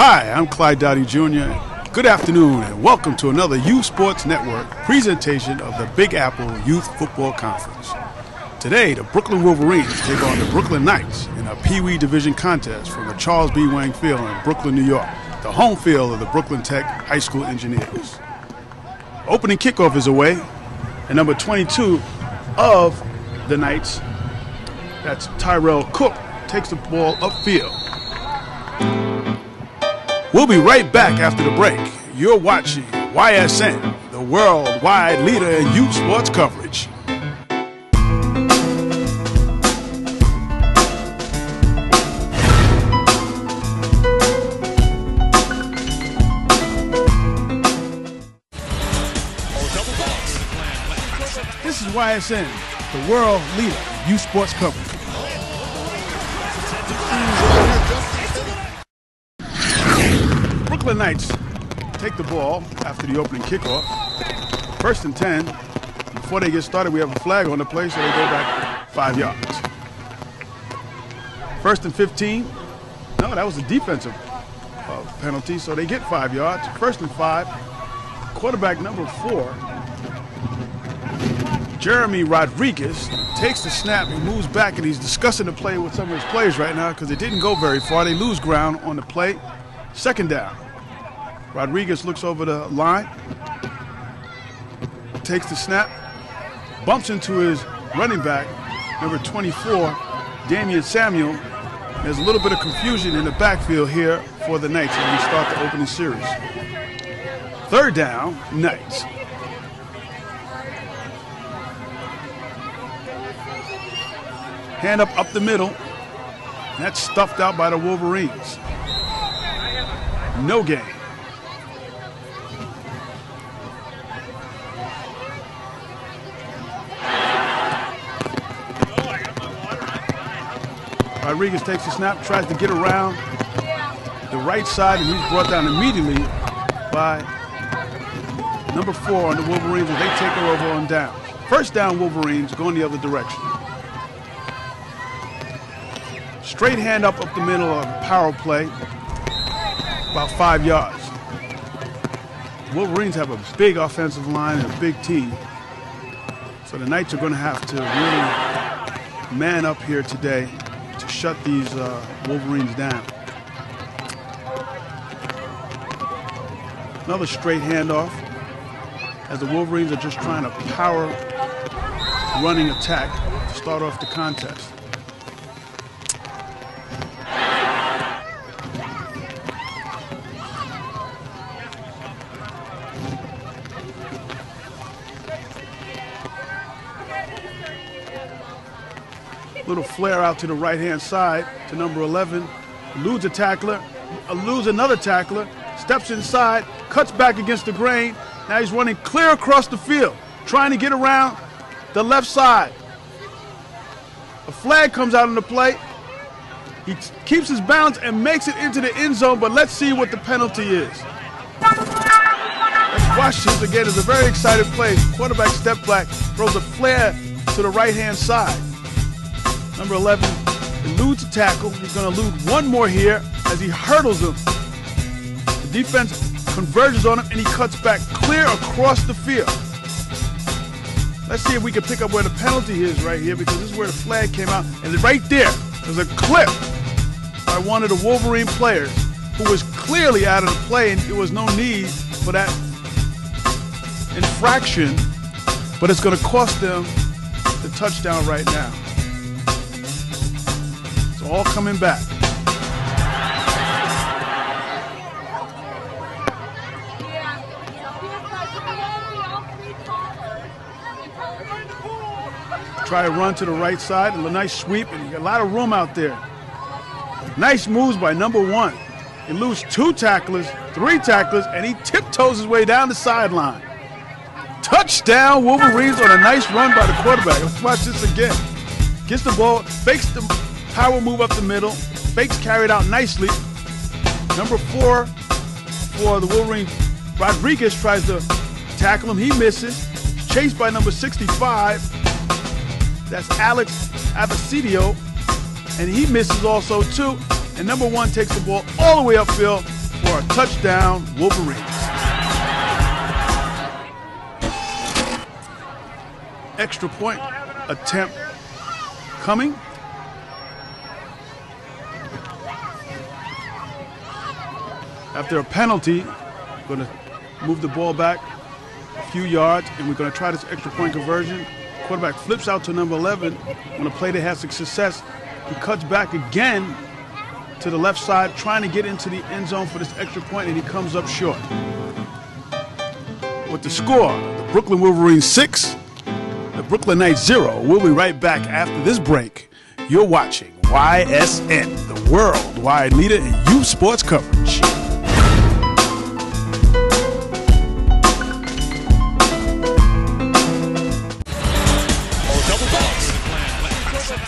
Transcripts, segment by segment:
Hi, I'm Clyde Dowdy Jr. Good afternoon and welcome to another Youth Sports Network presentation of the Big Apple Youth Football Conference. Today, the Brooklyn Wolverines take on the Brooklyn Knights in a PeeWee division contest from the Charles B. Wang Field in Brooklyn, New York, the home field of the Brooklyn Tech High School Engineers. Opening kickoff is away, and number 22 of the Knights, that's Tyrell Cook, takes the ball upfield. We'll be right back after the break. You're watching YSN, the worldwide leader in youth sports coverage. This is YSN, the world leader in youth sports coverage. Brooklyn Knights take the ball after the opening kickoff. 1st and 10. Before they get started, we have a flag on the play, so they go back 5 yards. 1st and 15. No, that was a defensive penalty, so they get 5 yards. 1st and 5. Quarterback number 4, Jeremy Rodriguez, takes the snap. He moves back, and he's discussing the play with some of his players right now because it didn't go very far. They lose ground on the play. 2nd down. Rodriguez looks over the line, takes the snap, bumps into his running back, number 24, Damian Samuel. There's a little bit of confusion in the backfield here for the Knights as we start the opening series. 3rd down, Knights. Hand up the middle. That's stuffed out by the Wolverines. No gain. Rodriguez takes the snap, tries to get around the right side, and he's brought down immediately by number 4 on the Wolverines as they take her over on down. 1st down, Wolverines going the other direction. Straight hand up the middle of a power play, about 5 yards. Wolverines have a big offensive line and a big team, so the Knights are going to have to really man up here today to shut these Wolverines down. Another straight handoff as the Wolverines are just trying to power running attack to start off the contest. Little flare out to the right-hand side to number 11. Eludes a tackler, eludes another tackler, steps inside, cuts back against the grain. Now he's running clear across the field, trying to get around the left side. A flag comes out on the play. He keeps his balance and makes it into the end zone, but let's see what the penalty is. Let's watch this again. It's a very exciting play. Quarterback step back, throws a flare to the right-hand side. Number 11 eludes a tackle. He's going to elude one more here as he hurdles him. The defense converges on him, and he cuts back clear across the field. Let's see if we can pick up where the penalty is right here, because this is where the flag came out. And right there, there's a clip by one of the Wolverine players who was clearly out of the play, and there was no need for that infraction, but it's going to cost them the touchdown right now. All coming back. Try to run to the right side, and a nice sweep, and you got a lot of room out there. Nice moves by number 1. He loses 2 tacklers, 3 tacklers, and he tiptoes his way down the sideline. Touchdown, Wolverines on a nice run by the quarterback. Let's watch this again. Gets the ball, fakes the power move up the middle, fakes carried out nicely. Number 4 for the Wolverines, Rodriguez tries to tackle him. He misses. Chased by number 65. That's Alex Avicidio, and he misses also too. And number 1 takes the ball all the way upfield for a touchdown, Wolverines. Extra point attempt coming. After a penalty, we're going to move the ball back a few yards, and we're going to try this extra point conversion. Quarterback flips out to number 11. On a play that has success, he cuts back again to the left side, trying to get into the end zone for this extra point, and he comes up short. With the score, the Brooklyn Wolverines 6, the Brooklyn Knights 0. We'll be right back after this break. You're watching YSN, the worldwide leader in youth sports coverage.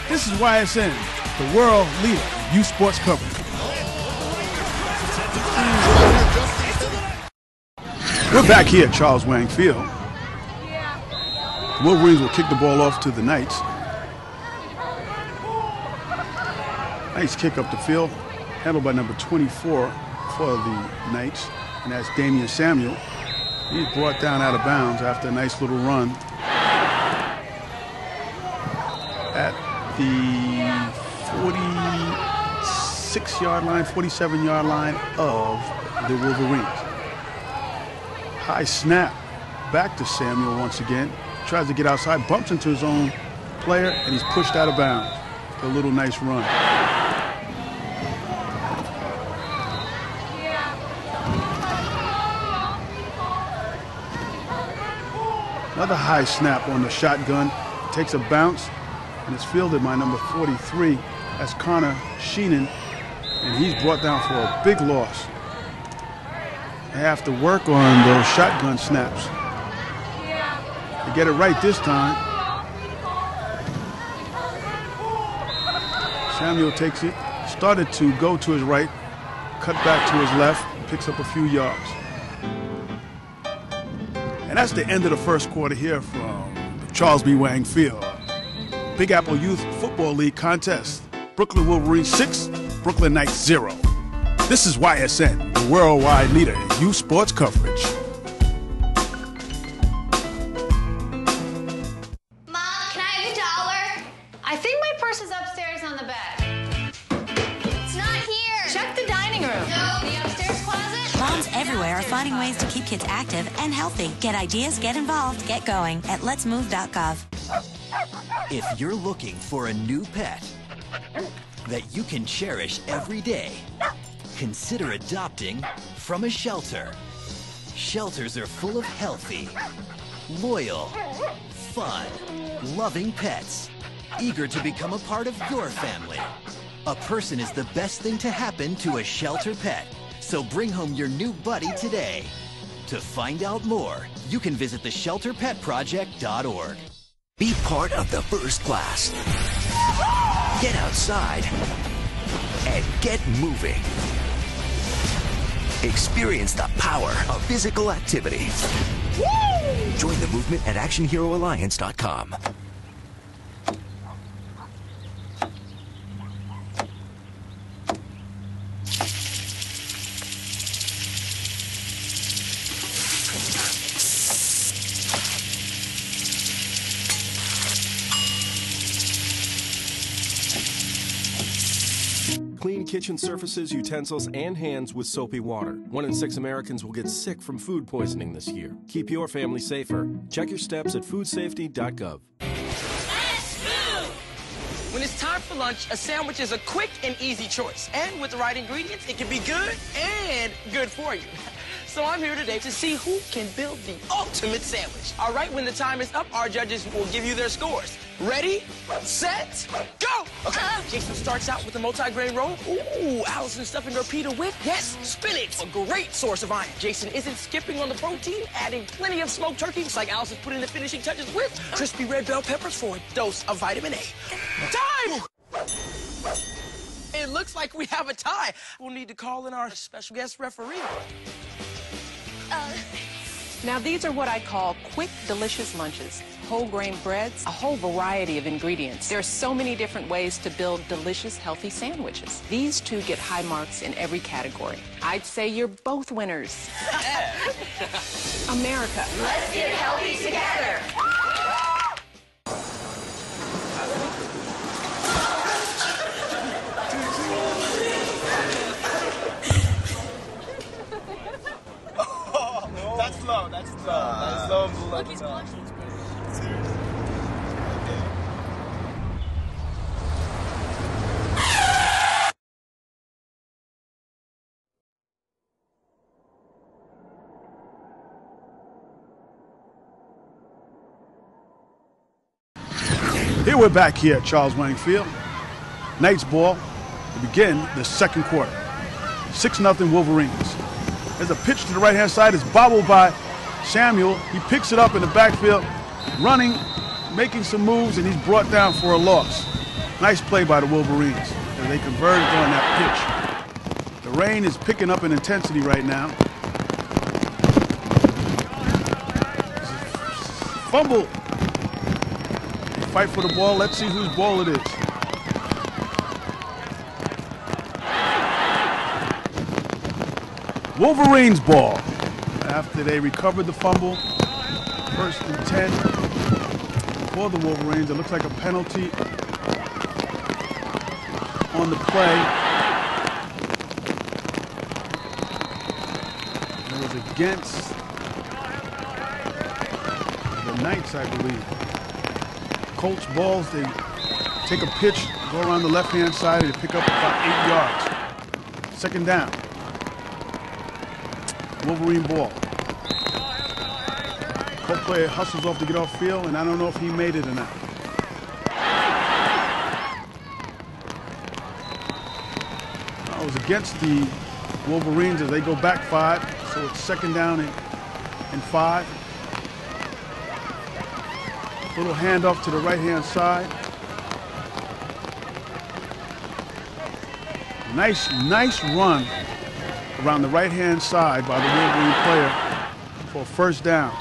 This is YSN, the world leader in youth sports coverage. We're back here at Charles Wang Field. The Wolverines will kick the ball off to the Knights. Nice kick up the field, handled by number 24 for the Knights, and that's Damian Samuel. He's brought down out of bounds after a nice little run at the 46-yard line, 47-yard line of the Wolverines. High snap back to Samuel once again. Tries to get outside, bumps into his own player, and he's pushed out of bounds. A little nice run. Another high snap on the shotgun. Takes a bounce, and it's fielded by number 43. That's Connor Sheenan, and he's brought down for a big loss. They have to work on those shotgun snaps. They get it right this time. Samuel takes it, started to go to his right, cut back to his left, picks up a few yards. And that's the end of the first quarter here from the Charles B. Wang Field. Big Apple Youth Football League contest. Brooklyn Wolverines 6, Brooklyn Knights 0. This is YSN, the worldwide leader in youth sports coverage. Mom, can I have $1? I think my purse is upstairs on the bed. It's not here. Check the dining room. No, the upstairs closet. Moms everywhere are finding ways to keep kids active and healthy. Get ideas, get involved, get going at letsmove.gov. If you're looking for a new pet that you can cherish every day, consider adopting from a shelter. Shelters are full of healthy, loyal, fun, loving pets, eager to become a part of your family. A person is the best thing to happen to a shelter pet, so bring home your new buddy today. To find out more, you can visit theshelterpetproject.org. Be part of the first class. Get outside and get moving. Experience the power of physical activity. Woo! Join the movement at actionheroalliance.com. Clean kitchen surfaces, utensils, and hands with soapy water. 1 in 6 Americans will get sick from food poisoning this year. Keep your family safer. Check your steps at foodsafety.gov. When it's time for lunch, a sandwich is a quick and easy choice. And with the right ingredients, it can be good and good for you. So I'm here today to see who can build the ultimate sandwich. All right, when the time is up, our judges will give you their scores. Ready, set, go! Okay, Jason starts out with a multi-grain roll. Ooh, Allison stuffing her pita with, yes, spinach, a great source of iron. Jason isn't skipping on the protein, adding plenty of smoked turkey, just like Allison's putting the finishing touches with crispy red bell peppers for a dose of vitamin A. Time! It looks like we have a tie. We'll need to call in our special guest referee. Now, these are what I call quick, delicious lunches. whole grain breads, a whole variety of ingredients. There are so many different ways to build delicious, healthy sandwiches. These two get high marks in every category. I'd say you're both winners. America. Let's get healthy together. That's slow. That's slow. That's slow. Look, he's blushing. Here we're back here at Charles Wang Field. Knights ball to begin the second quarter. 6-0 Wolverines. There's a pitch to the right-hand side. It's bobbled by Samuel. He picks it up in the backfield, running, making some moves, and he's brought down for a loss. Nice play by the Wolverines as they converted on that pitch. The rain is picking up in intensity right now. Fumble. They fight for the ball. Let's see whose ball it is. Wolverines ball. After they recovered the fumble, 1st and 10 for the Wolverines. It looks like a penalty on the play. It was against the Knights, I believe. Colts balls, they take a pitch, go around the left-hand side, and pick up about 8 yards. Second down. Wolverine ball. Colt player hustles off to get off field, and I don't know if he made it or not. It was against the Wolverines as they go back 5, so it's second down and 5. Little handoff to the right-hand side. Nice run around the right-hand side by the Wolverine player for a first down.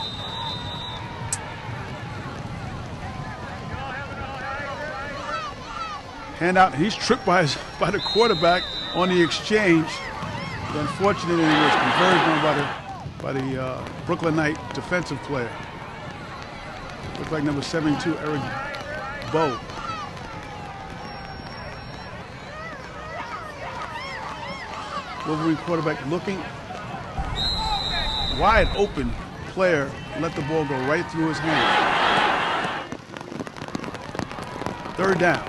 Handout, he's tripped by the quarterback on the exchange. But unfortunately, he was converted on by the Brooklyn Knight defensive player. Looks like number 72, Eric Bowe. Wolverine quarterback looking. Wide open player let the ball go right through his hand. Third down.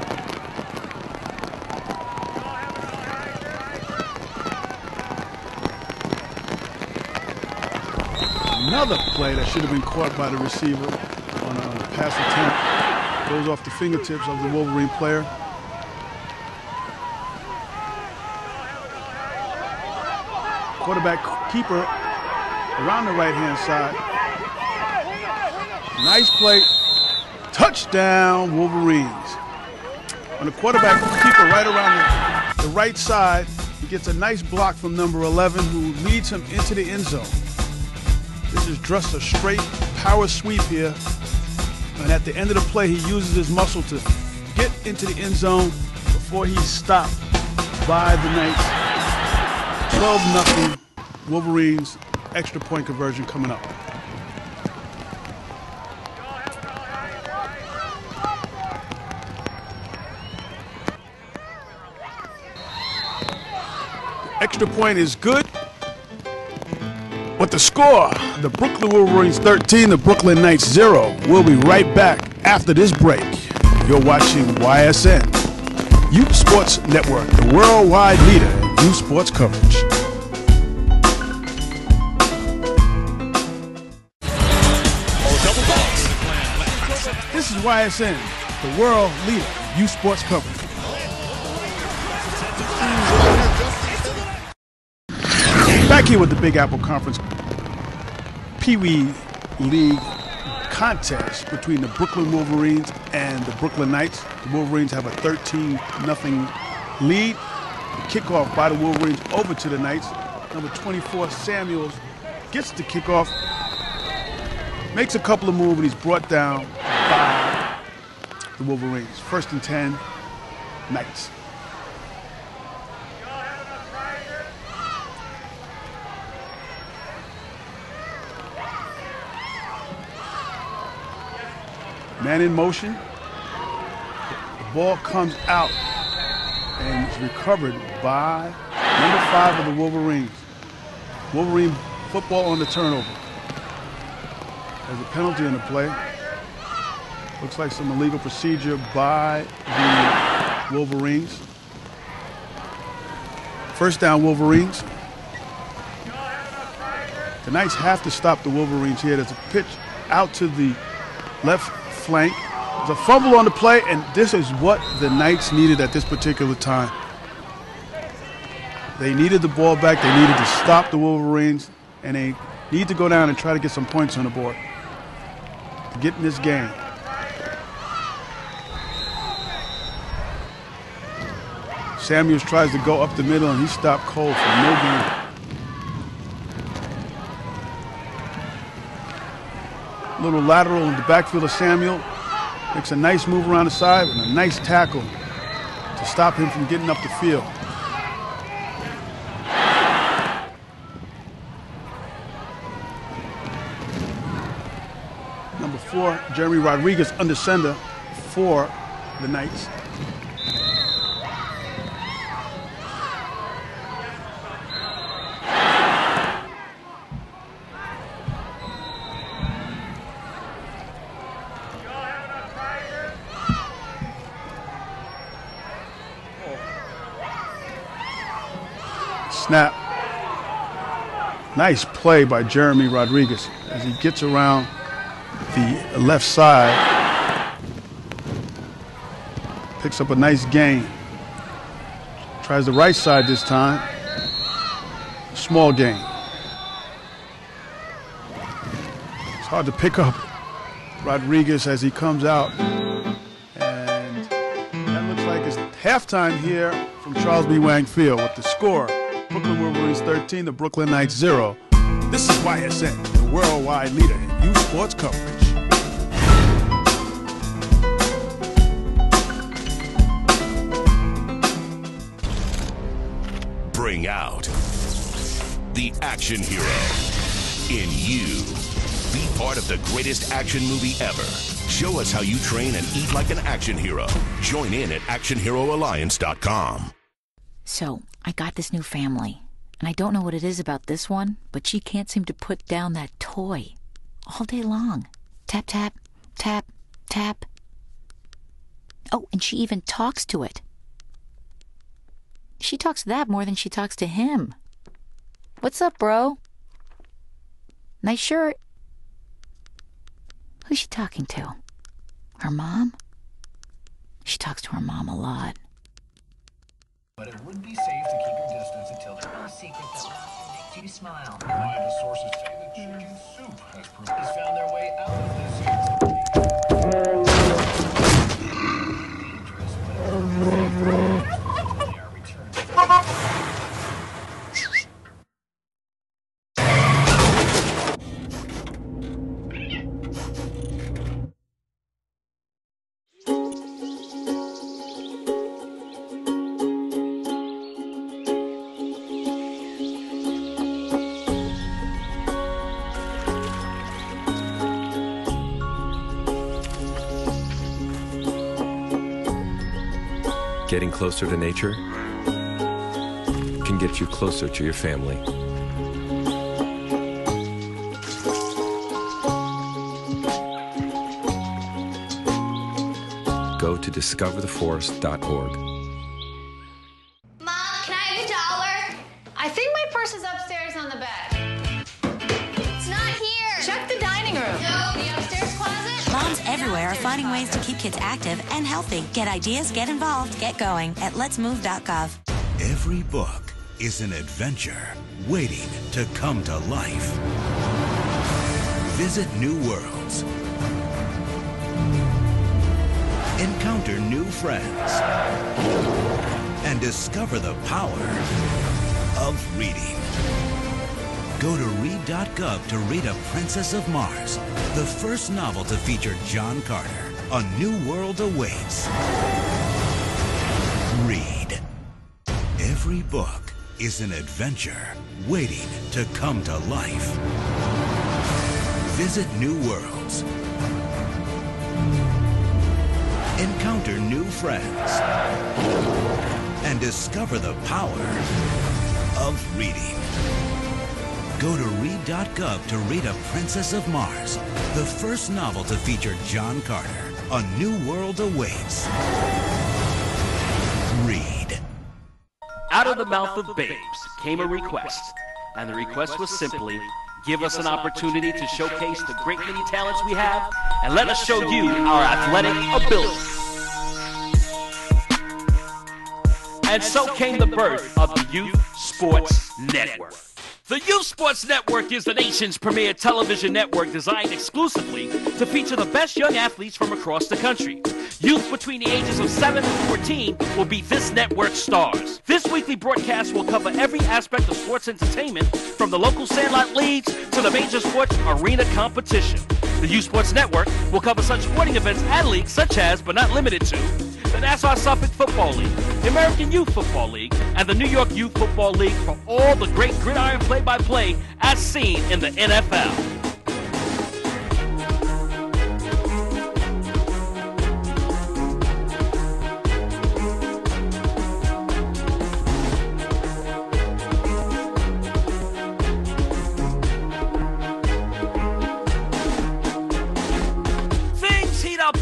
Another play that should have been caught by the receiver on a pass attempt. Goes off the fingertips of the Wolverine player. Quarterback keeper around the right-hand side. Nice play. Touchdown, Wolverines. On the quarterback keeper right around the right side, he gets a nice block from number 11 who leads him into the end zone. This is just a straight power sweep here. And at the end of the play, he uses his muscle to get into the end zone before he's stopped by the Knights. 12-0 Wolverines, extra point conversion coming up. Extra point is good. But the score, the Brooklyn Wolverines 13, the Brooklyn Knights 0. We'll be right back after this break. You're watching YSN, Youth Sports Network, the worldwide leader in youth sports coverage. This is YSN, the world leader in youth sports coverage. Back here with the Big Apple Conference PeeWee League contest between the Brooklyn Wolverines and the Brooklyn Knights. The Wolverines have a 13-0 lead. The kickoff by the Wolverines over to the Knights. Number 24, Samuels, gets the kickoff, makes a couple of moves, and he's brought down the Wolverines. 1st and 10, Knights. Man in motion. The ball comes out and is recovered by number 5 of the Wolverines. Wolverine football on the turnover. There's a penalty on the play. Looks like some illegal procedure by the Wolverines. 1st down, Wolverines. The Knights have to stop the Wolverines here. There's a pitch out to the left flank. There's a fumble on the play, and this is what the Knights needed at this particular time. They needed the ball back. They needed to stop the Wolverines, and they need to go down and try to get some points on the board to get in this game. Samuels tries to go up the middle, and he's stopped cold for no gain. Little lateral in the backfield of Samuel. Makes a nice move around the side and a nice tackle to stop him from getting up the field. Number 4, Jeremy Rodriguez under center for the Knights. Snap. Nice play by Jeremy Rodriguez as he gets around the left side. Picks up a nice gain. Tries the right side this time. Small gain. It's hard to pick up Rodriguez as he comes out. And that looks like it's halftime here from Charles B. Wang Field with the score. Brooklyn Wolverines 13, the Brooklyn Knights 0. This is YSN, the worldwide leader in youth sports coverage. Bring out the action hero in you. Be part of the greatest action movie ever. Show us how you train and eat like an action hero. Join in at actionheroalliance.com. So, I got this new family, and I don't know what it is about this one, but she can't seem to put down that toy all day long. Tap, tap, tap, tap. Oh, and she even talks to it. She talks to that more than she talks to him. What's up, bro? Nice shirt. Who's she talking to? Her mom? She talks to her mom a lot. But it would be safe to keep your distance until there's no secret that laughter makes you smile. Reliable sources say that chicken soup has found their way out of this Getting closer to nature can get you closer to your family. Go to discovertheforest.org. Mom, can I have $1? I think my purse is upstairs on the bed. It's not here. Check the dining room. No, the upstairs closet. Moms everywhere are finding ways to keep kids active and healthy. Get ideas, get involved, get going at letsmove.gov. Every book is an adventure waiting to come to life. Visit new worlds. Encounter new friends. And discover the power of reading. Go to read.gov to read A Princess of Mars, the first novel to feature John Carter. A new world awaits. Read. Every book is an adventure waiting to come to life. Visit new worlds. Encounter new friends. And discover the power of reading. Go to read.gov to read A Princess of Mars, the first novel to feature John Carter. A new world awaits. Read. Out of the mouth of babes came a request, and the request was simply, give us an opportunity to showcase the great many talents we have, and let us show you our athletic ability. And so came the birth of the Youth Sports Network. The Youth Sports Network is the nation's premier television network designed exclusively to feature the best young athletes from across the country. Youth between the ages of 7 and 14 will be this network's stars. This weekly broadcast will cover every aspect of sports entertainment, from the local sandlot leagues to the major sports arena competition. The Youth Sports Network will cover such sporting events and leagues such as, but not limited to, the Nassau Suffolk Football League, the American Youth Football League, and the New York Youth Football League for all the great gridiron play-by-play as seen in the NFL.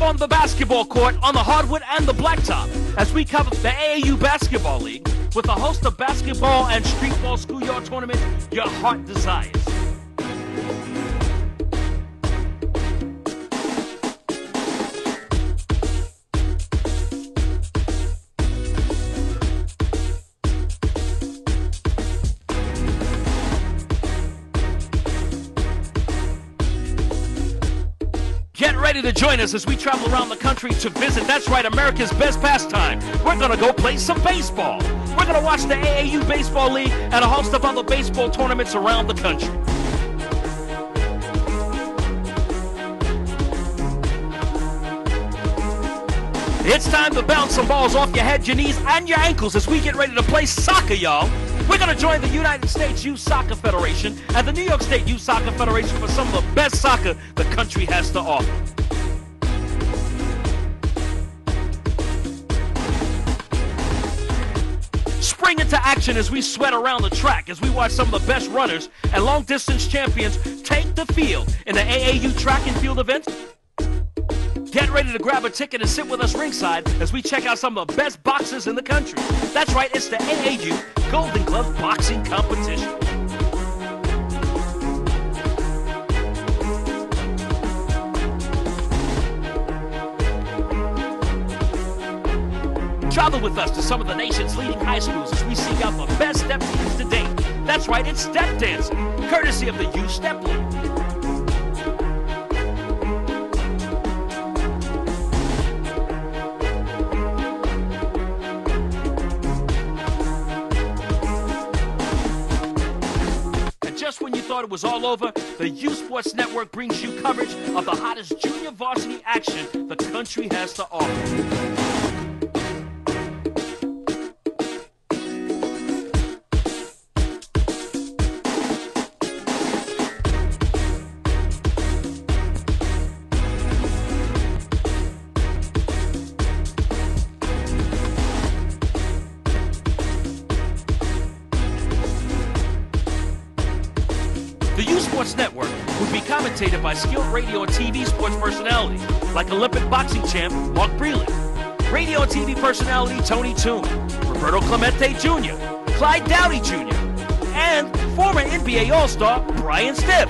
On the basketball court, on the hardwood and the blacktop, as we cover the AAU Basketball League with a host of basketball and streetball schoolyard tournaments your heart desires. Get ready to join us as we travel around the country to visit, that's right, America's best pastime. We're going to go play some baseball. We're going to watch the AAU Baseball League and a host of other baseball tournaments around the country. It's time to bounce some balls off your head, your knees, and your ankles as we get ready to play soccer, y'all. We're going to join the United States Youth Soccer Federation and the New York State Youth Soccer Federation for some of the best soccer the country has to offer. Spring into action as we sweat around the track, as we watch some of the best runners and long-distance champions take the field in the AAU track and field event. Get ready to grab a ticket and sit with us ringside as we check out some of the best boxers in the country. That's right, it's the AAU Golden Glove Boxing Competition. Travel with us to some of the nation's leading high schools as we seek out the best step teams to date. That's right, it's step dancing, courtesy of the Youth Step League. Just when you thought it was all over, the Youth Sports Network brings you coverage of the hottest junior varsity action the country has to offer. The Youth Sports Network would be commentated by skilled radio and TV sports personalities like Olympic boxing champ Mark Breland, radio and TV personality Tony Toon, Roberto Clemente Jr., Clyde Dowdy Jr., and former NBA All-Star Brian Stiff.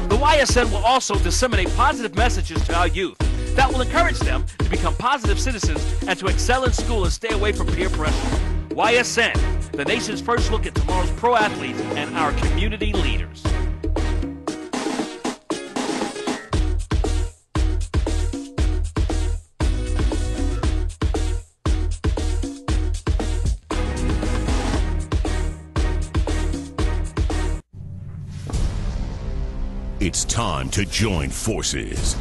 The YSN will also disseminate positive messages to our youth that will encourage them to become positive citizens and to excel in school and stay away from peer pressure. YSN, the nation's first look at tomorrow's pro athletes and our community leaders. It's time to join forces.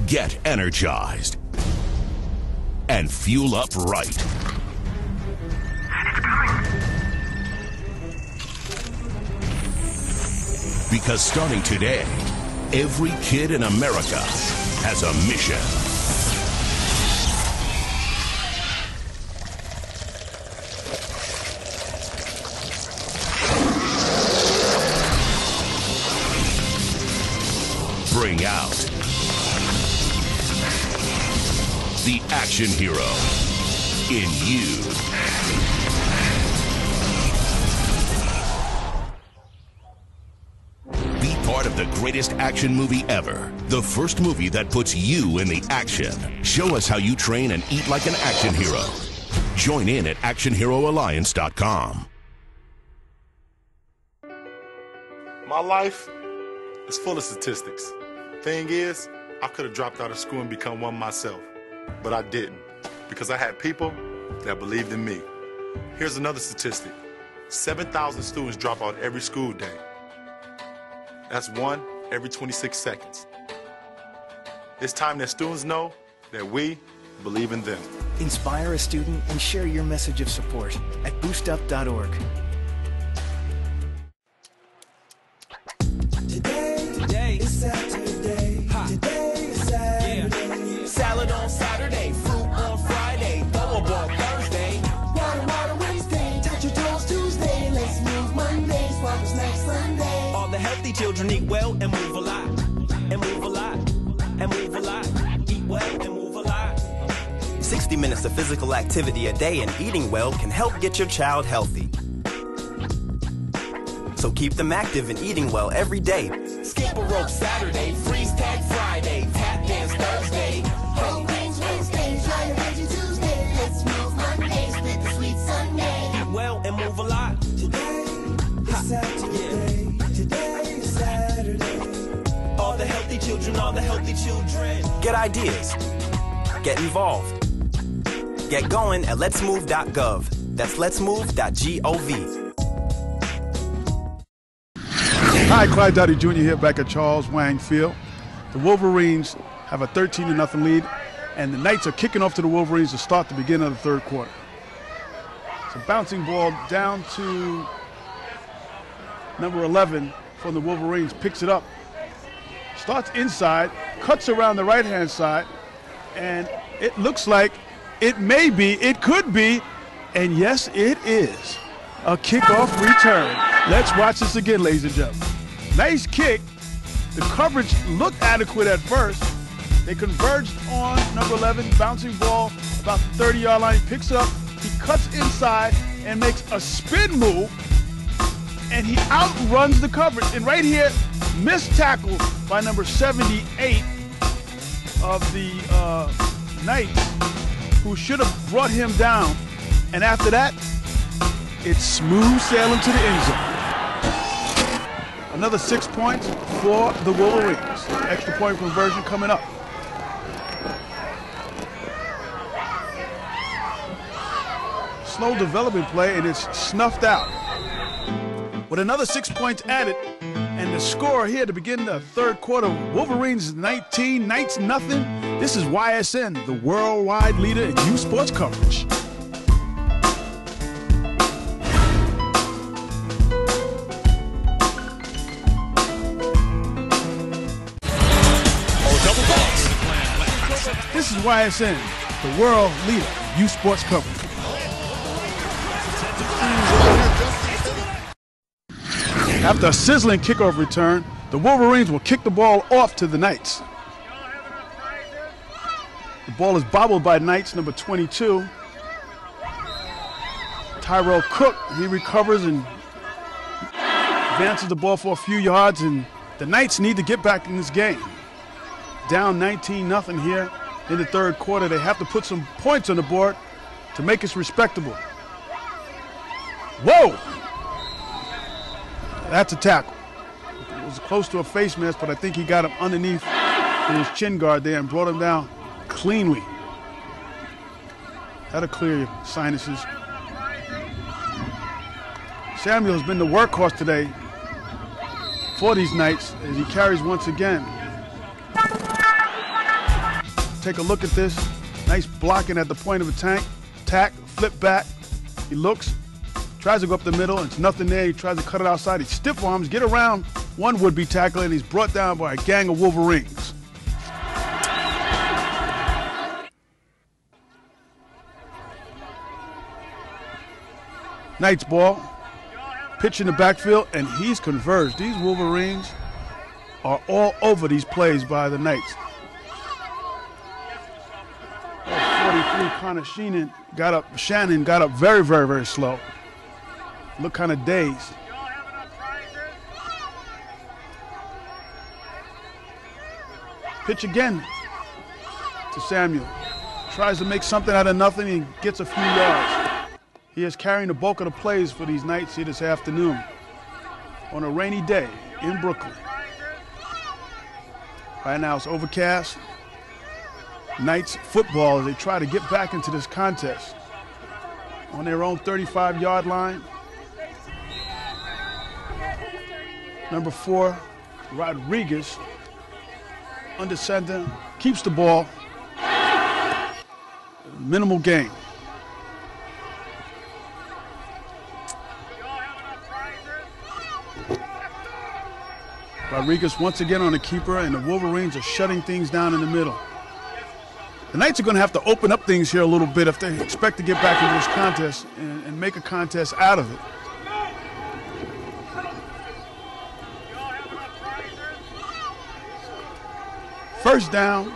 Get energized and fuel up right. Because starting today, every kid in America has a mission. Bring out the action hero in you. Be part of the greatest action movie ever. The first movie that puts you in the action. Show us how you train and eat like an action hero. Join in at actionheroalliance.com. My life is full of statistics. Thing is, I could have dropped out of school and become one myself, but I didn't because I had people that believed in me. Here's another statistic. 7,000 students drop out every school day. That's one every 26 seconds. It's time that students know that we believe in them. Inspire a student and share your message of support at boostup.org. Today is Saturday. Today is Saturday. Salad on Saturday, fruit on Friday, throw a ball Thursday. Water Wednesday, touch your toes Tuesday. Let's move Monday, swap snacks Sunday. All the healthy children eat well and move a lot. And move a lot. And move a lot. Eat well and move a lot. 60 minutes of physical activity a day and eating well can help get your child healthy. So keep them active and eating well every day. Skip a rope Saturday, freeze tag Friday, tap dance Thursday. Whole grains Wednesday, try a veggie Tuesday. Let's move Monday, split the sweet Sunday. Eat well and move a lot. Today is Saturday. Yeah. Today is Saturday. All the healthy children, all the healthy children. Get ideas. Get involved. Get going at letsmove.gov. That's letsmove.gov. Hi, Clyde Dottie Jr. here back at Charles Wang Field. The Wolverines have a 13-0 lead, and the Knights are kicking off to the Wolverines to start the beginning of the third quarter. It's a bouncing ball down to number 11 from the Wolverines, picks it up, starts inside, cuts around the right-hand side, and it looks like it may be, it could be, and yes, it is a kickoff return. Let's watch this again, ladies and gentlemen. Nice kick. The coverage looked adequate at first. They converged on number 11, bouncing ball about the 30-yard line. He picks it up, he cuts inside and makes a spin move, and he outruns the coverage. And right here, missed tackle by number 78 of the Knights, who should have brought him down. And after that, it's smooth sailing to the end zone. Another 6 points for the Wolverines. Extra point conversion coming up. Slow development play, and it's snuffed out. With another 6 points added, and the score here to begin the third quarter, Wolverines 19, Knights nothing. This is YSN, the worldwide leader in youth sports coverage. This is YSN, the world leader in youth sports coverage. After a sizzling kickoff return, the Wolverines will kick the ball off to the Knights. The ball is bobbled by Knights number 22. Tyrell Cook, he recovers and advances the ball for a few yards, and the Knights need to get back in this game. Down 19-0 here in the third quarter. They have to put some points on the board to make it respectable. Whoa! That's a tackle. It was close to a face mask, but I think he got him underneath in his chin guard there and brought him down cleanly. That'll clear your sinuses. Samuel's been the workhorse today. for these Knights as he carries once again. Take a look at this. Nice blocking at the point of attack, flip back. He looks, tries to go up the middle, and it's nothing there. He tries to cut it outside. He stiff arms, get around one would-be tackler, and he's brought down by a gang of Wolverines. Knights ball, pitch in the backfield, and he's converged. These Wolverines are all over these plays by the Knights. 43, Connor Shannon got up very, very, very slow. Looked kind of dazed. Pitch again to Samuel. Tries to make something out of nothing and gets a few yards. He is carrying the bulk of the plays for these Knights here this afternoon on a rainy day in Brooklyn. Right now it's overcast. Knights football as they try to get back into this contest on their own 35-yard line. Number 4, Rodriguez, under center, keeps the ball. Minimal gain. Rodriguez once again on the keeper, and the Wolverines are shutting things down in the middle. The Knights are going to have to open up things here a little bit if they expect to get back into this contest and make a contest out of it. First down.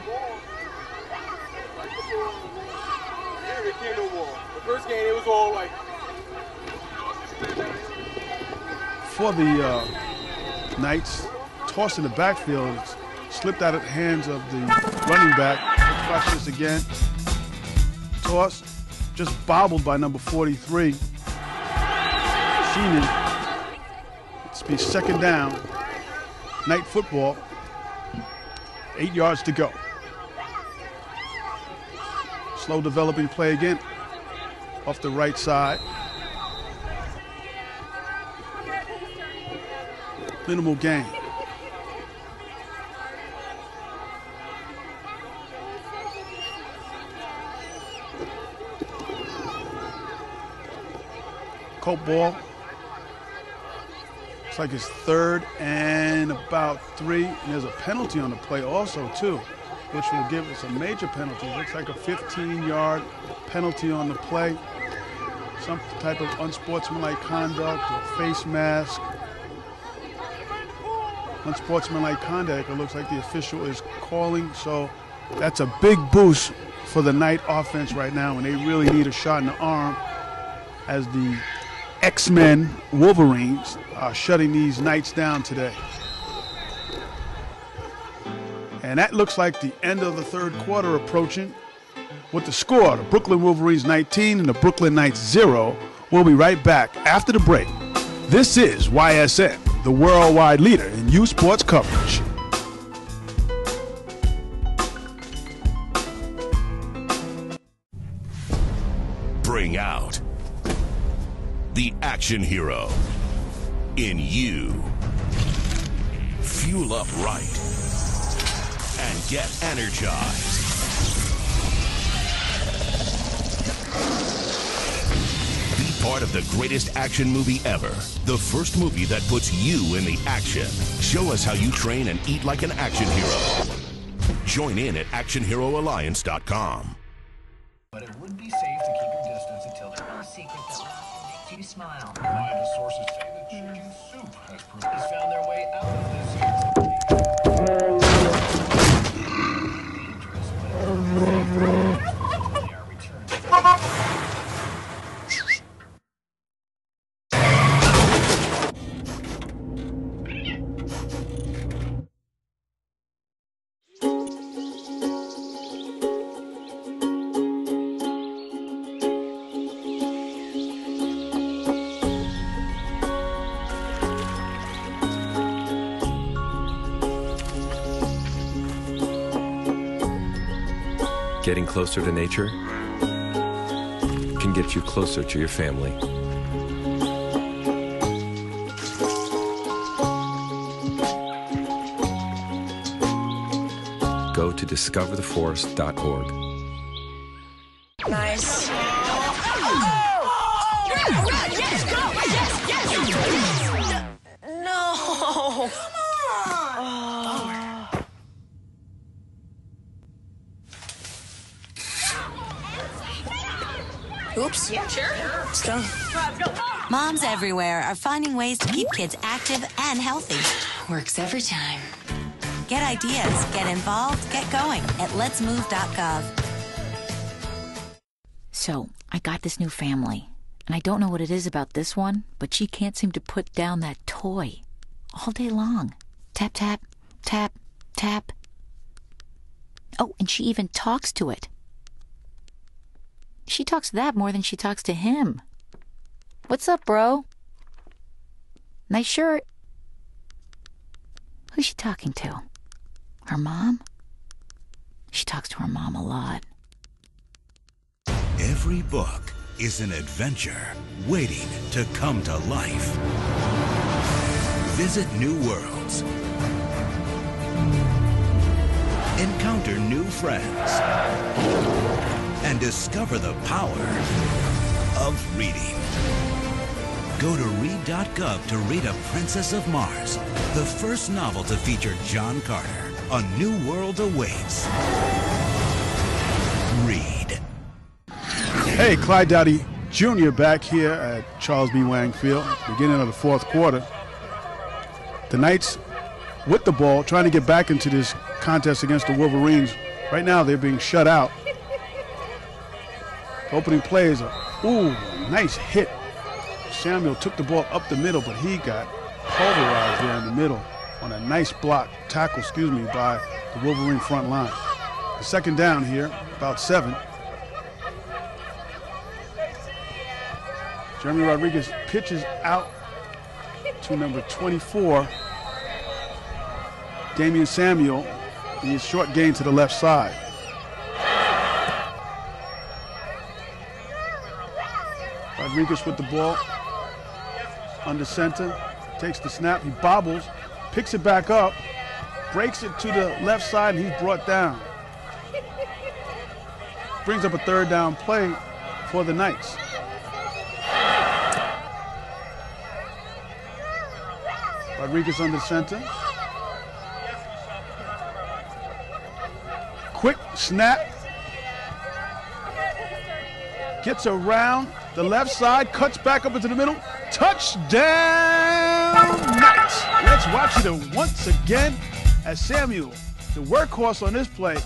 For the Knights, tossed in the backfield, it's slipped out of the hands of the running back. Let's watch this again. Toss, just bobbled by number 43. Sheenan. It's be second down. Knight football. 8 yards to go. Slow developing play again. Off the right side. Minimal gain. Colt ball. Looks like it's 3rd and about 3. And there's a penalty on the play also, too, which will give us a major penalty. Looks like a 15-yard penalty on the play. Some type of unsportsmanlike conduct or face mask. Unsportsmanlike conduct, it looks like the official is calling. So that's a big boost for the Knight offense right now, and they really need a shot in the arm as the X-Men Wolverines are shutting these Knights down today. And that looks like the end of the 3rd quarter approaching with the score, the Brooklyn Wolverines 19 and the Brooklyn Knights 0. We'll be right back after the break. This is YSN, the worldwide leader in youth sports coverage. Bring out the action hero in you. Fuel up right and get energized. Be part of the greatest action movie ever. The first movie that puts you in the action. Show us how you train and eat like an action hero. Join in at actionheroalliance.com. But it would be safe to keep your distance until there's no secret that makes you smile. Reliable sources say that chicken soup has found their way out of this year. Getting closer to nature can get you closer to your family. to discovertheforest.org. Nice. No. Oops. Yeah, sure. Let's go. Moms everywhere are finding ways to keep kids active and healthy. Works every time. Get ideas, get involved, get going at letsmove.gov. So, I got this new family, and I don't know what it is about this one, but she can't seem to put down that toy all day long. Tap, tap, tap, tap. Oh, and she even talks to it. She talks to that more than she talks to him. What's up, bro? Nice shirt. Who's she talking to? Her mom? She talks to her mom a lot. Every book is an adventure waiting to come to life. Visit new worlds. Encounter new friends. And discover the power of reading. Go to read.gov to read A Princess of Mars, the first novel to feature John Carter. A new world awaits. Read. Hey, Clyde Dowdy Jr. back here at Charles B. Wang Field, beginning of the fourth quarter. The Knights with the ball, trying to get back into this contest against the Wolverines. Right now, they're being shut out. Opening play is a nice hit. Samuel took the ball up the middle, but he got pulverized there in the middle on a nice tackle, by the Wolverine front line. The second down here, about 7. Jeremy Rodriguez pitches out to number 24, Damian Samuel. He is short gain to the left side. Rodriguez with the ball under center, takes the snap, he bobbles, picks it back up, breaks it to the left side, and he's brought down. Brings up a third down play for the Knights. Rodriguez under center. Quick snap. Gets around the left side, cuts back up into the middle. Touchdown, Knights! Let's watch it once again as Samuel, the workhorse on this play,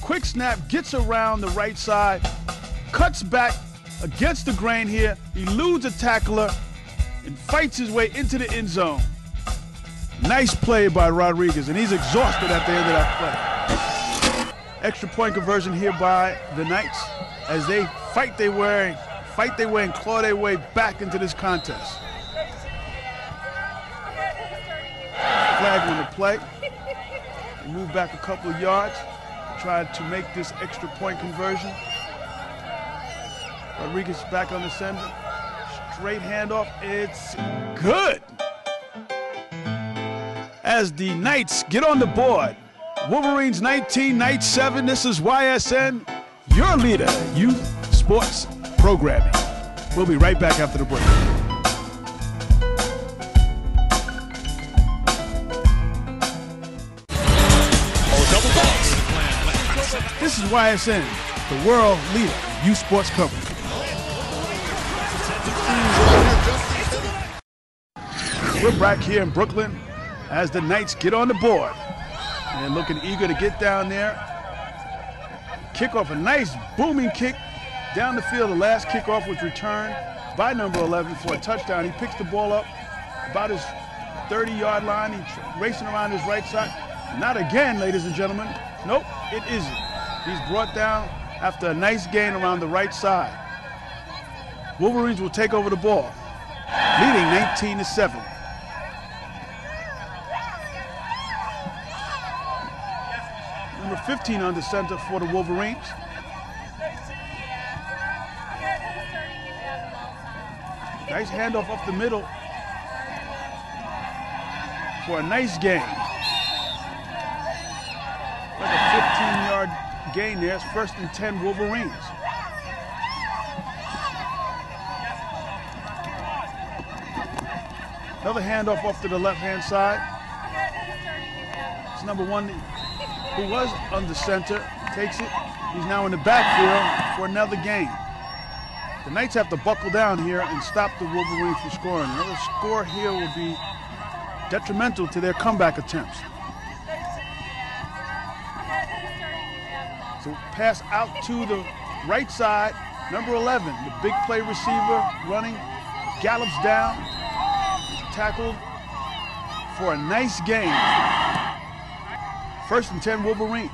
quick snap, gets around the right side, cuts back against the grain here, eludes a tackler, and fights his way into the end zone. Nice play by Rodriguez, and he's exhausted at the end of that play. Extra point conversion here by the Knights as they fight their way and claw their way back into this contest. Flag on the play. They move back a couple of yards, try to make this extra point conversion. Rodriguez back on the center. Straight handoff. It's good. As the Knights get on the board. Wolverines 19, Knights 7. This is YSN, your leader, youth sports programming. We'll be right back after the break. This is YSN, the world leader in youth sports coverage. We're back here in Brooklyn as the Knights get on the board. And looking eager to get down there. Kick off, a nice booming kick down the field. The last kickoff was returned by number 11 for a touchdown. He picks the ball up about his 30-yard line. He's racing around his right side. Not again, ladies and gentlemen. Nope, it isn't. He's brought down after a nice gain around the right side. Wolverines will take over the ball, leading 19-7. Number 15 under center for the Wolverines. Nice handoff up the middle for a nice gain. Like a 15 gain there. It's 1st and 10 Wolverines. Another handoff off to the left-hand side. It's number 1 who was under center. Takes it. He's now in the backfield for another gain. The Knights have to buckle down here and stop the Wolverines from scoring. Another score here will be detrimental to their comeback attempts. So pass out to the right side. Number 11, the big play receiver running, gallops down, tackled for a nice gain. 1st and 10 Wolverines.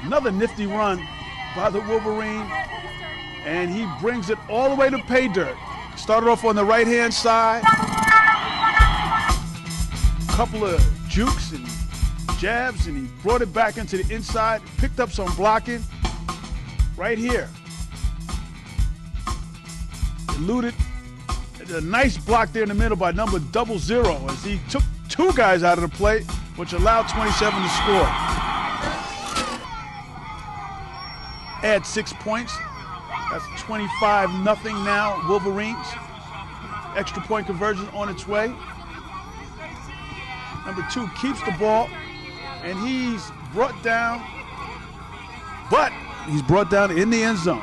Another nifty run by the Wolverine, and he brings it all the way to pay dirt. Started off on the right-hand side. A couple of jukes and jabs, and he brought it back into the inside, picked up some blocking right here. Eluded a nice block there in the middle by number 00 as he took 2 guys out of the play, which allowed 27 to score. Add 6 points. That's 25-0 now, Wolverines. Extra point conversion on its way. Number 2 keeps the ball, and he's brought down, but he's brought down in the end zone.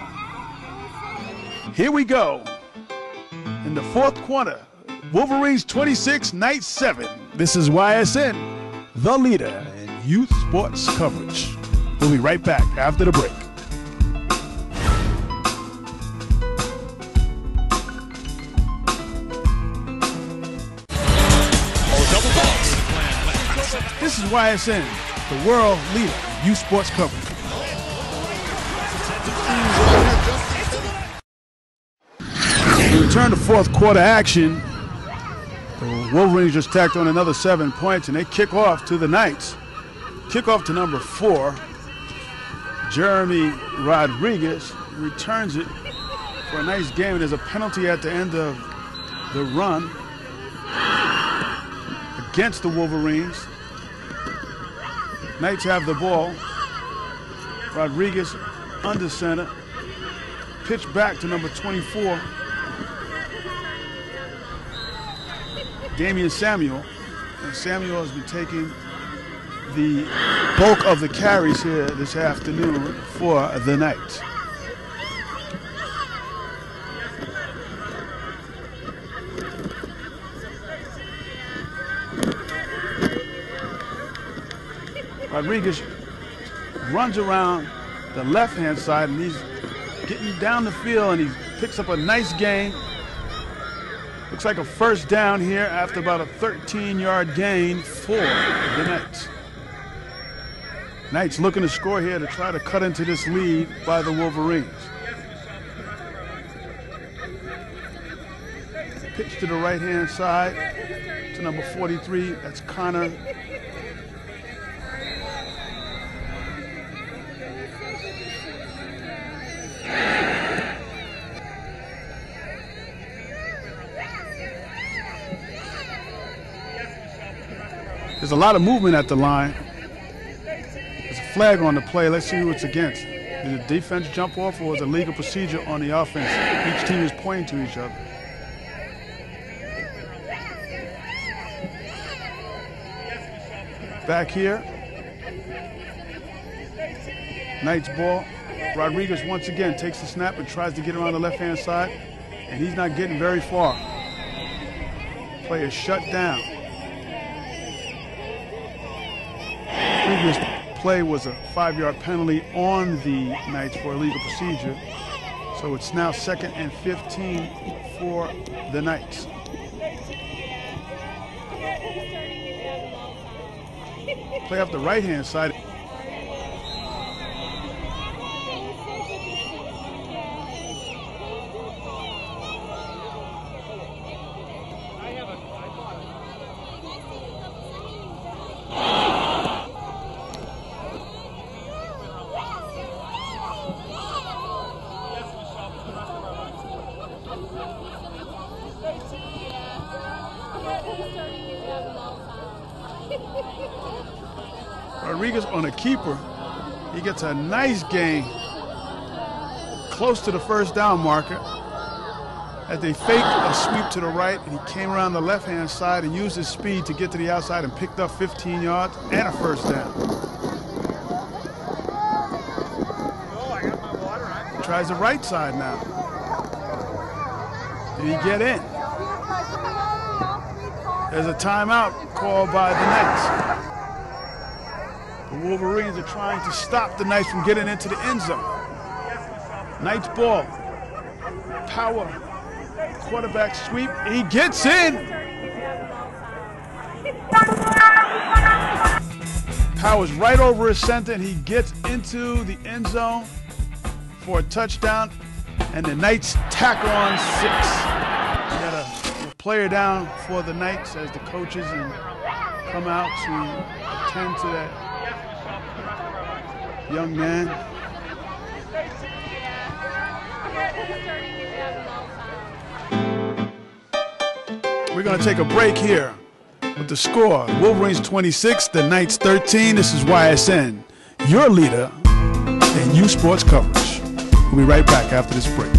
Here we go. In the 4th quarter, Wolverines 26, Knights 7. This is YSN, the leader in youth sports coverage. We'll be right back after the break. This is YSN, the world leader in youth sports coverage. We return to 4th quarter action. The Wolverines just tacked on another 7 points, and they kick off to the Knights. Kickoff to number 4. Jeremy Rodriguez returns it for a nice game, and there's a penalty at the end of the run against the Wolverines. Knights have the ball. Rodriguez under center. Pitch back to number 24. Damian Samuel. And Samuel has been taking the bulk of the carries here this afternoon for the Knights. Rodriguez runs around the left-hand side, and he's getting down the field, and he picks up a nice gain. Looks like a 1st down here after about a 13-yard gain for the Knights. Knights looking to score here to try to cut into this lead by the Wolverines. Pitch to the right-hand side to number 43. That's Connor. There's a lot of movement at the line. There's a flag on the play. Let's see who it's against. Did the defense jump off, or was it legal procedure on the offense? Each team is pointing to each other. Back here. Knights ball. Rodriguez once again takes the snap and tries to get around the left-hand side, and he's not getting very far. Play is shut down. Previous play was a 5-yard penalty on the Knights for illegal procedure. So it's now 2nd and 15 for the Knights. Play off the right-hand side. Rodriguez on a keeper. He gets a nice gain close to the first down marker as they faked a sweep to the right, and he came around the left-hand side and used his speed to get to the outside and picked up 15 yards and a first down. He tries the right side now. Did he get in? There's a timeout called by the Knights. The Wolverines are trying to stop the Knights from getting into the end zone. Knights ball. Power. Quarterback sweep. He gets in. Power's right over his center, and he gets into the end zone for a touchdown. And the Knights tackle on 6. We got a player down for the Knights as the coaches come out to attend to that young man. We're going to take a break here with the score. Wolverines 26, the Knights 13. This is YSN, your leader in youth sports coverage. We'll be right back after this break.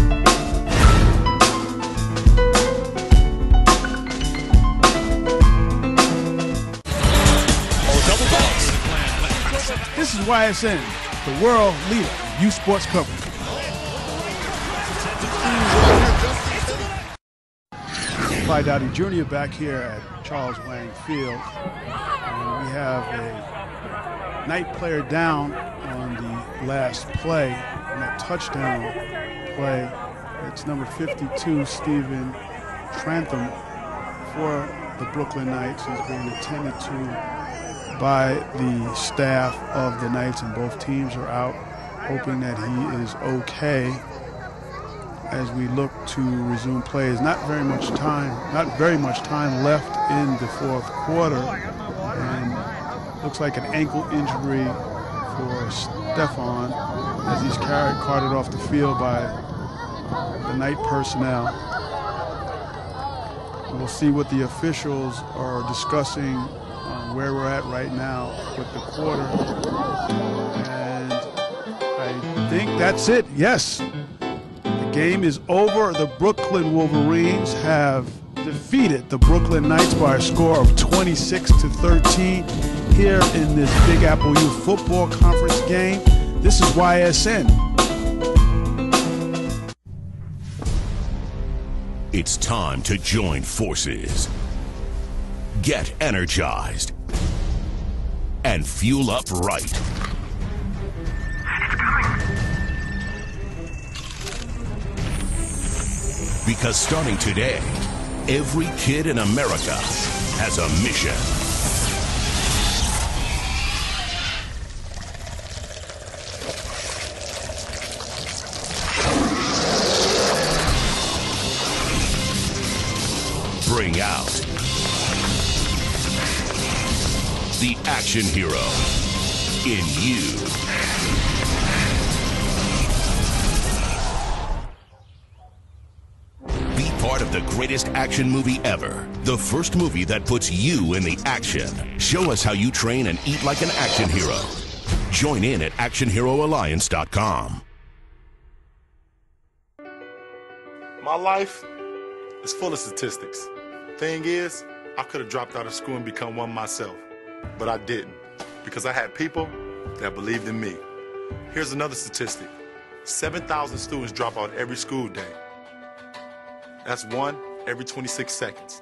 This is YSN, the world leader in youth sports coverage. Clyde Dowdy Jr. back here at Charles Wang Field. And we have a Knight player down on the last play, on that touchdown play. It's number 52, Stephen Trantham, for the Brooklyn Knights. He's being attended to by the staff of the Knights, and both teams are out hoping that he is okay as we look to resume plays. Not very much time left in the fourth quarter, and looks like an ankle injury for Stefan as he's carted off the field by the Knight personnel. We'll see what the officials are discussing where we're at right now with the quarter. And I think that's it. Yes, the game is over. The Brooklyn Wolverines have defeated the Brooklyn Knights by a score of 26-13 here in this Big Apple Youth Football Conference game. This is YSN. It's time to join forces. Get energized and fuel up right. Because starting today, every kid in America has a mission. Bring out the action hero in you. Be part of the greatest action movie ever. The first movie that puts you in the action. Show us how you train and eat like an action hero. Join in at actionheroalliance.com. My life is full of statistics. Thing is, I could have dropped out of school and become one myself, but I didn't, because I had people that believed in me. Here's another statistic. 7,000 students drop out every school day. That's one every 26 seconds.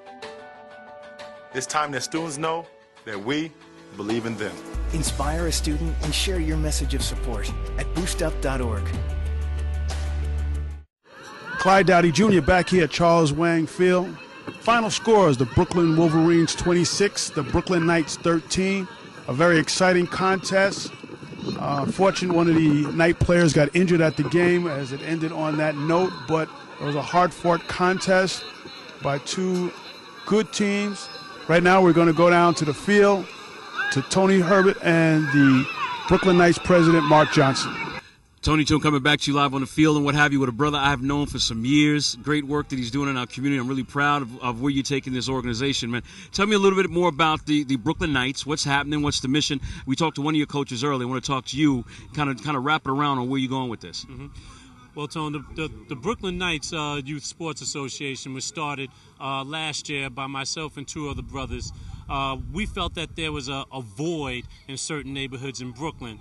It's time that students know that we believe in them. Inspire a student and share your message of support at boostup.org. Clyde Dowdy Jr. back here at Charles Wang Field. Final scores, the Brooklyn Wolverines 26, the Brooklyn Knights 13. A very exciting contest. Unfortunately, one of the Knight players got injured at the game as it ended on that note, but it was a hard-fought contest by two good teams. Right now, we're going to go down to the field to Tony Herbert and the Brooklyn Knights president, Mark Johnson. Tony Toon coming back to you live on the field and what have you with a brother I've known for some years. Great work that he's doing in our community. I'm really proud of where you're taking this organization, man. Tell me a little bit more about the Brooklyn Knights. What's happening? What's the mission? We talked to one of your coaches earlier. I want to talk to you, kind of wrap it around on where you're going with this. Mm-hmm. Well, Tone, the Brooklyn Knights Youth Sports Association was started last year by myself and two other brothers. We felt that there was a void in certain neighborhoods in Brooklyn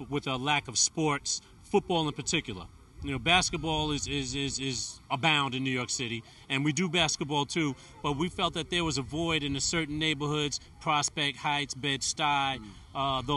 with a lack of sports, football in particular. You know, basketball is abound in New York City, and we do basketball too, but we felt that there was a void in the certain neighborhoods, Prospect Heights, Bed-Stuy,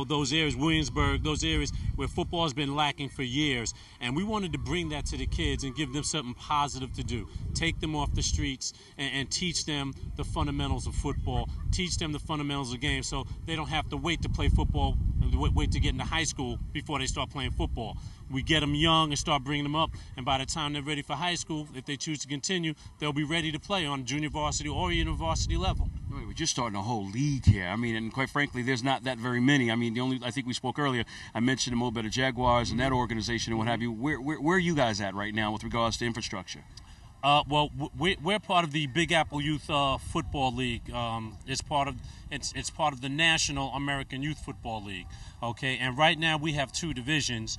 those areas, Williamsburg, those areas where football has been lacking for years. And we wanted to bring that to the kids and give them something positive to do. Take them off the streets and teach them the fundamentals of football, teach them the fundamentals of games so they don't have to wait to play football, wait to get into high school before they start playing football. We get them young and start bringing them up, and by the time they're ready for high school, if they choose to continue, they'll be ready to play on junior varsity or university level. We're just starting a whole league here. I mean, and quite frankly, there's not that very many. I mean, I think we spoke earlier, I mentioned the Mo Better Jaguars and that organization and what have you. Where are you guys at right now with regards to infrastructure? Well, we're part of the Big Apple Youth Football League. It's part of the National American Youth Football League. Okay, and right now we have two divisions.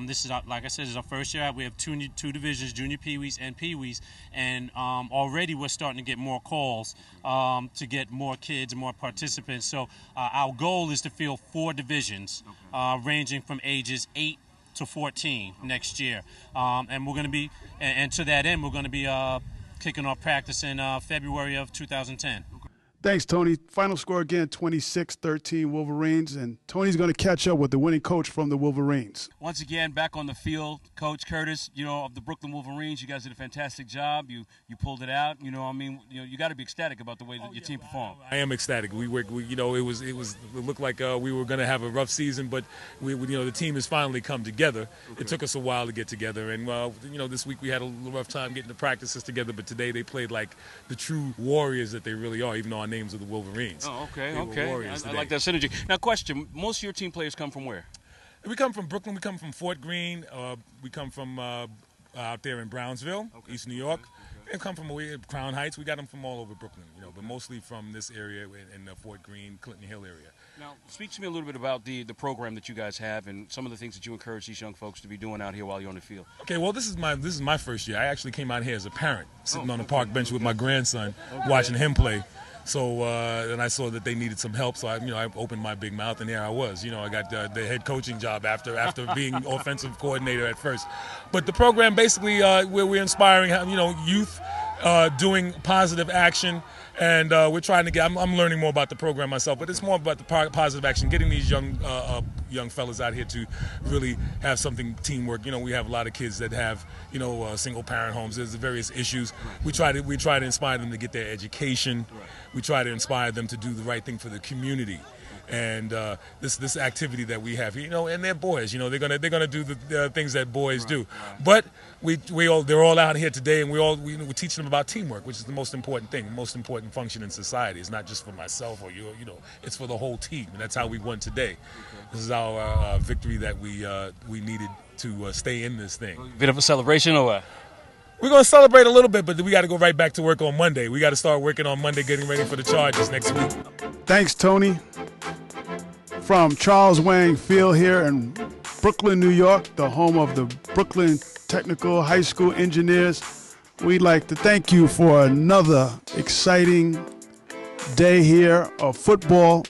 This is, like I said, is our first year out. We have two divisions, junior Pee-wees and Pee-wees, and already we're starting to get more calls to get more kids and more participants. So our goal is to fill 4 divisions, ranging from ages 8 to 14 next year, and we're going to be, and to that end, we're going to be kicking off practice in February of 2010. Thanks, Tony. Final score again, 26-13 Wolverines, and Tony's going to catch up with the winning coach from the Wolverines. Once again, back on the field, Coach Curtis, you know, of the Brooklyn Wolverines. You guys did a fantastic job. You pulled it out. You know, I mean, you got to be ecstatic about the way that your team performed. I am ecstatic. We you know, it looked like we were going to have a rough season, but you know, the team has finally come together. Okay. It took us a while to get together, and you know, this week we had a little rough time getting the practices together, but today they played like the true warriors that they really are, even though our names are the Wolverines. Oh, okay, okay. I like that synergy. Now, question, most of your team players come from where? We come from Brooklyn. We come from Fort Greene. We come from out there in Brownsville, East New York. They come from Crown Heights. We got them from all over Brooklyn, you know, but mostly from this area in the Fort Greene, Clinton Hill area. Now, speak to me a little bit about the program that you guys have and some of the things that you encourage these young folks to be doing out here while you're on the field. Okay, well, this is my first year. I actually came out here as a parent, sitting on the park bench with my grandson, watching him play. So and I saw that they needed some help, so I opened my big mouth, and there I was. You know, I got the head coaching job after being offensive coordinator at first. But the program basically we're inspiring youth doing positive action, and we're trying to get. I'm learning more about the program myself, but it's more about the positive action, getting these young fellas out here to really have something teamwork. You know, we have a lot of kids that have single parent homes. There's various issues. We try to inspire them to get their education. We try to inspire them to do the right thing for the community. And this activity that we have, and they're boys, they're gonna do the things that boys do. But they're all out here today, and we teach them about teamwork, which is the most important thing, the most important function in society. It's not just for myself or you, it's for the whole team, and that's how we won today. This is our victory that we needed to stay in this thing. Bit of a celebration, or what? We're going to celebrate a little bit, but we got to go right back to work on Monday. We got to start working on Monday, getting ready for the Chargers next week. Thanks, Tony. From Charles Wang Field here in Brooklyn, New York, the home of the Brooklyn Technical High School Engineers, we'd like to thank you for another exciting day here of football.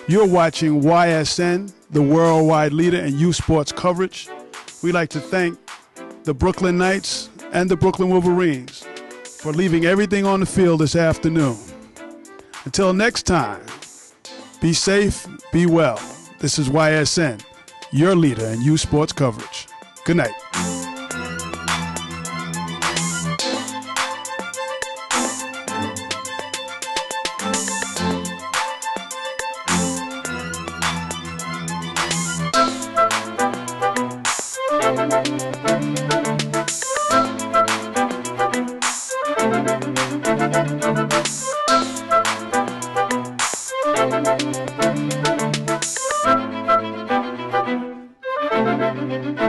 You're watching YSN, the worldwide leader in youth sports coverage. We'd like to thank the Brooklyn Knights and the Brooklyn Wolverines for leaving everything on the field this afternoon. Until next time, be safe, be well. This is YSN, your leader in youth sports coverage. Good night. Thank you.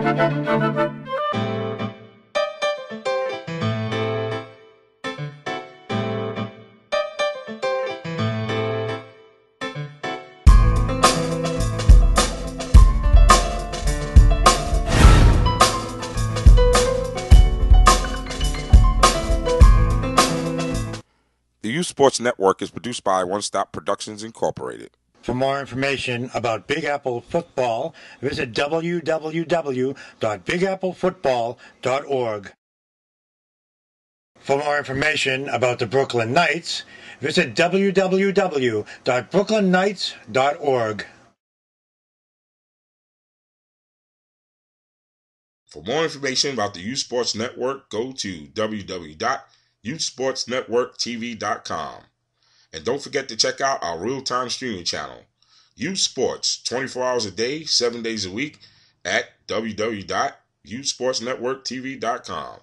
Sports Network is produced by One Stop Productions Incorporated. For more information about Big Apple football, visit www.bigapplefootball.org. For more information about the Brooklyn Knights, visit www.brooklynKnights.org. For more information about the Youth Sports Network, go to www.youthsportsnetworktv.com. And don't forget to check out our real-time streaming channel, Youth Sports, 24 hours a day, 7 days a week, at www.youthsportsnetworktv.com.